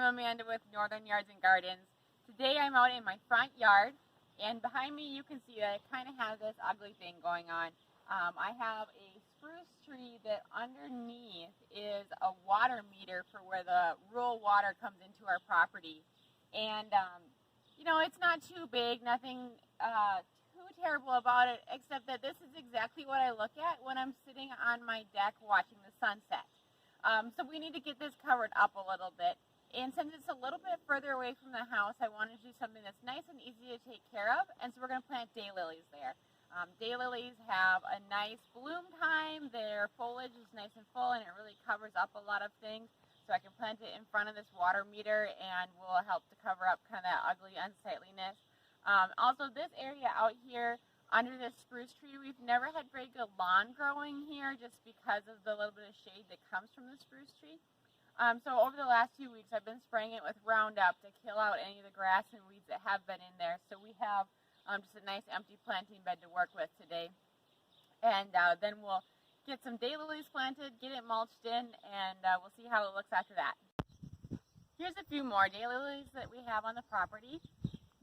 I'm Amanda with Northern Yards and Gardens. Today I'm out in my front yard, and behind me you can see that I kind of have this ugly thing going on. I have a spruce tree that underneath is a water meter for where the rural water comes into our property. And, you know, it's not too big, nothing too terrible about it, except that this is exactly what I look at when I'm sitting on my deck watching the sunset. So we need to get this covered up a little bit. And since it's a little bit further away from the house, I wanted to do something that's nice and easy to take care of. And so we're going to plant daylilies there. Daylilies have a nice bloom time. Their foliage is nice and full, and it really covers up a lot of things. So I can plant it in front of this water meter, and will help to cover up kind of that ugly unsightliness. Also, this area out here under this spruce tree, we've never had very good lawn growing here just because of the little bit of shade that comes from the spruce tree. So over the last few weeks, I've been spraying it with Roundup to kill out any of the grass and weeds that have been in there. So we have just a nice empty planting bed to work with today. And then we'll get some daylilies planted, get it mulched in, and we'll see how it looks after that. Here's a few more daylilies that we have on the property.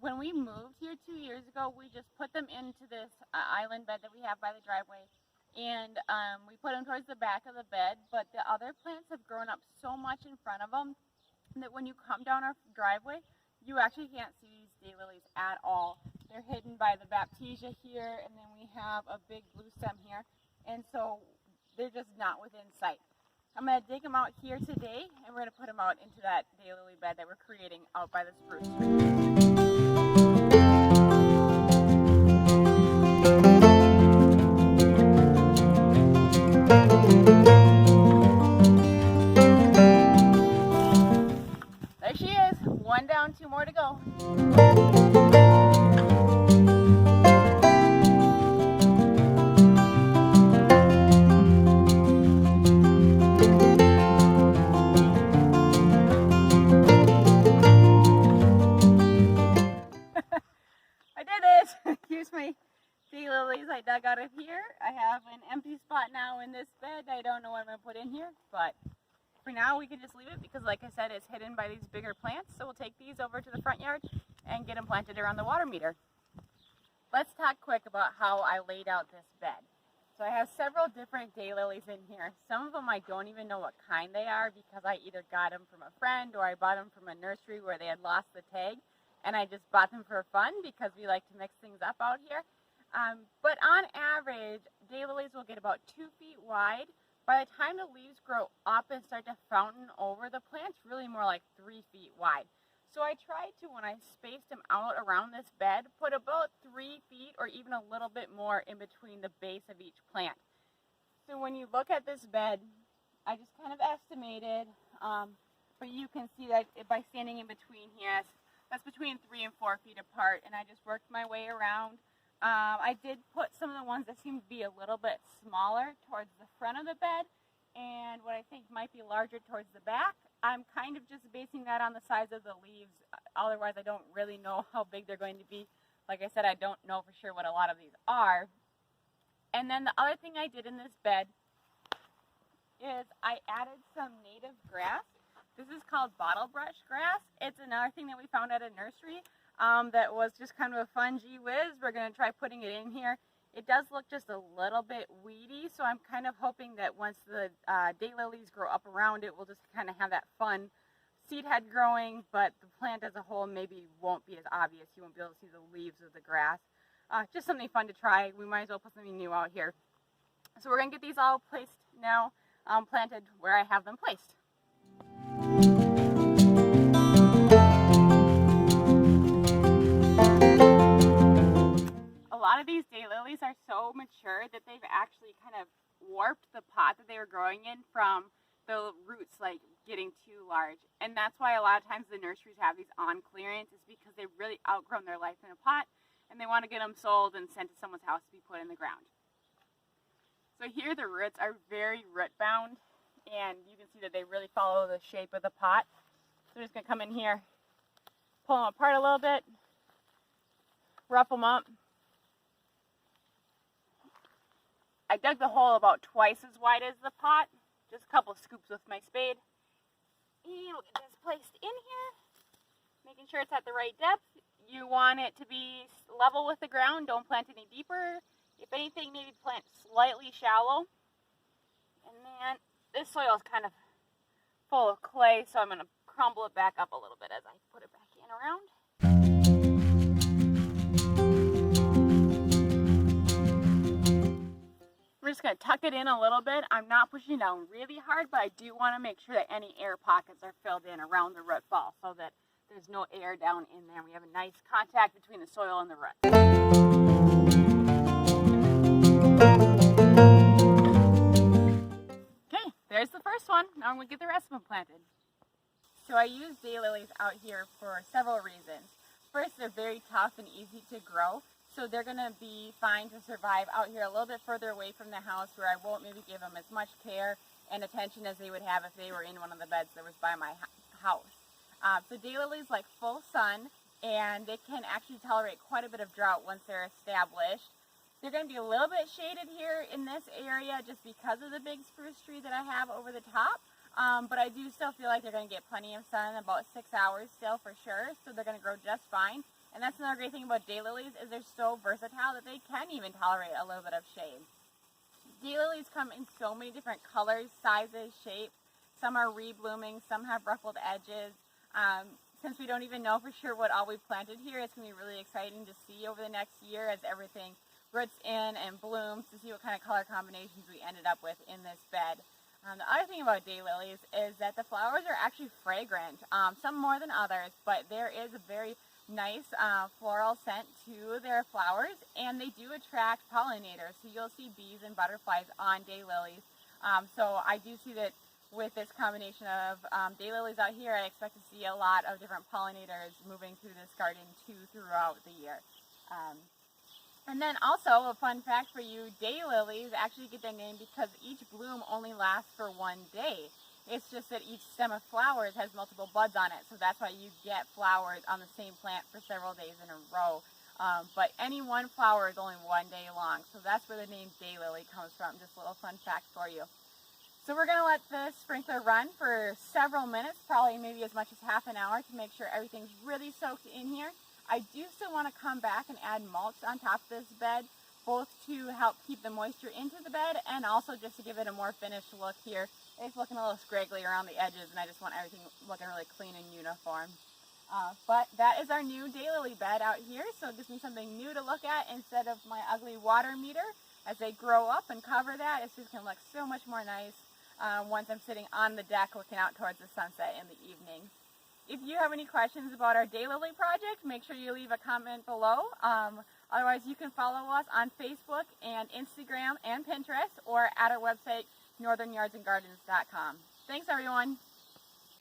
When we moved here 2 years ago, we just put them into this island bed that we have by the driveway. And we put them towards the back of the bed, but the other plants have grown up so much in front of them that when you come down our driveway, you actually can't see these daylilies at all. They're hidden by the baptisia here, and then we have a big blue stem here, and so they're just not within sight. I'm going to dig them out here today, and we're going to put them out into that daylily bed that we're creating out by the spruce tree. There she is, one down, two more to go. I did it! Here's my daylilies I dug out of here. I have an empty spot now in this bed. I don't know what I'm going to put in here, but for now we can just leave it because, like I said, it's hidden by these bigger plants. So we'll take these over to the front yard and get them planted around the water meter. Let's talk quick about how I laid out this bed. So I have several different daylilies in here. Some of them I don't even know what kind they are because I either got them from a friend or I bought them from a nursery where they had lost the tag, and I just bought them for fun because we like to mix things up out here. But on average, daylilies will get about 2 feet wide. By the time the leaves grow up and start to fountain over, the plant's really more like 3 feet wide. So I tried to, when I spaced them out around this bed, put about 3 feet or even a little bit more in between the base of each plant. So when you look at this bed, I just kind of estimated, but you can see that by standing in between here, that's between 3 and 4 feet apart, and I just worked my way around. I did put some of the ones that seem to be a little bit smaller towards the front of the bed, and what I think might be larger towards the back. I'm kind of just basing that on the size of the leaves. Otherwise, I don't really know how big they're going to be. Like I said, I don't know for sure what a lot of these are. And then the other thing I did in this bed is I added some native grass. This is called bottlebrush grass. It's another thing that we found at a nursery. That was just kind of a fun gee whiz. We're going to try putting it in here. It does look just a little bit weedy, so I'm kind of hoping that once the daylilies grow up around it, we'll just kind of have that fun seed head growing, but the plant as a whole maybe won't be as obvious. You won't be able to see the leaves of the grass. Just something fun to try. We might as well put something new out here. So we're going to get these all placed now, planted where I have them placed. A lot of these daylilies are so mature that they've actually kind of warped the pot that they were growing in from the roots like getting too large. And that's why a lot of times the nurseries have these on clearance, is because they've really outgrown their life in a pot and they want to get them sold and sent to someone's house to be put in the ground. So here the roots are very root bound, and you can see that they really follow the shape of the pot. So I'm just going to come in here, pull them apart a little bit, rough them up. I dug the hole about twice as wide as the pot, just a couple scoops with my spade. And we'll get this placed in here. making sure it's at the right depth. You want it to be level with the ground. Don't plant any deeper. If anything, maybe plant slightly shallow. And then this soil is kind of full of clay, so I'm going to crumble it back up a little bit as I put it back in around. We're just going to tuck it in a little bit. I'm not pushing down really hard, but I do want to make sure that any air pockets are filled in around the root ball so that there's no air down in there. We have a nice contact between the soil and the root. Okay, there's the first one. Now I'm going to get the rest of them planted. So I use daylilies out here for several reasons. First, they're very tough and easy to grow. So they're going to be fine to survive out here a little bit further away from the house where I won't maybe give them as much care and attention as they would have if they were in one of the beds that was by my house. So daylilies like full sun, and they can actually tolerate quite a bit of drought once they're established. They're going to be a little bit shaded here in this area just because of the big spruce tree that I have over the top. But I do still feel like they're going to get plenty of sun, about 6 hours still for sure, so they're going to grow just fine. And that's another great thing about daylilies is they're so versatile that they can even tolerate a little bit of shade. Daylilies come in so many different colors, sizes, shapes. Some are reblooming, some have ruffled edges. Since we don't even know for sure what all we've planted here, it's going to be really exciting to see over the next year as everything roots in and blooms to see what kind of color combinations we ended up with in this bed. The other thing about daylilies is that the flowers are actually fragrant, some more than others, but there is a very nice floral scent to their flowers, and they do attract pollinators. So you'll see bees and butterflies on daylilies. So I do see that with this combination of daylilies out here, I expect to see a lot of different pollinators moving through this garden too throughout the year. And then also, a fun fact for you, daylilies actually get their name because each bloom only lasts for one day. It's just that each stem of flowers has multiple buds on it, so that's why you get flowers on the same plant for several days in a row. But any one flower is only one day long, so that's where the name daylily comes from. Just a little fun fact for you. So we're going to let the sprinkler run for several minutes, probably maybe as much as half an hour, to make sure everything's really soaked in here. I do still want to come back and add mulch on top of this bed, both to help keep the moisture into the bed and also just to give it a more finished look here. It's looking a little scraggly around the edges, and I just want everything looking really clean and uniform. But that is our new daylily bed out here, so it gives me something new to look at instead of my ugly water meter. As they grow up and cover that, it's just going to look so much more nice once I'm sitting on the deck looking out towards the sunset in the evening. If you have any questions about our daylily project, make sure you leave a comment below. Otherwise, you can follow us on Facebook and Instagram and Pinterest, or at our website, northernyardsandgardens.com. Thanks, everyone.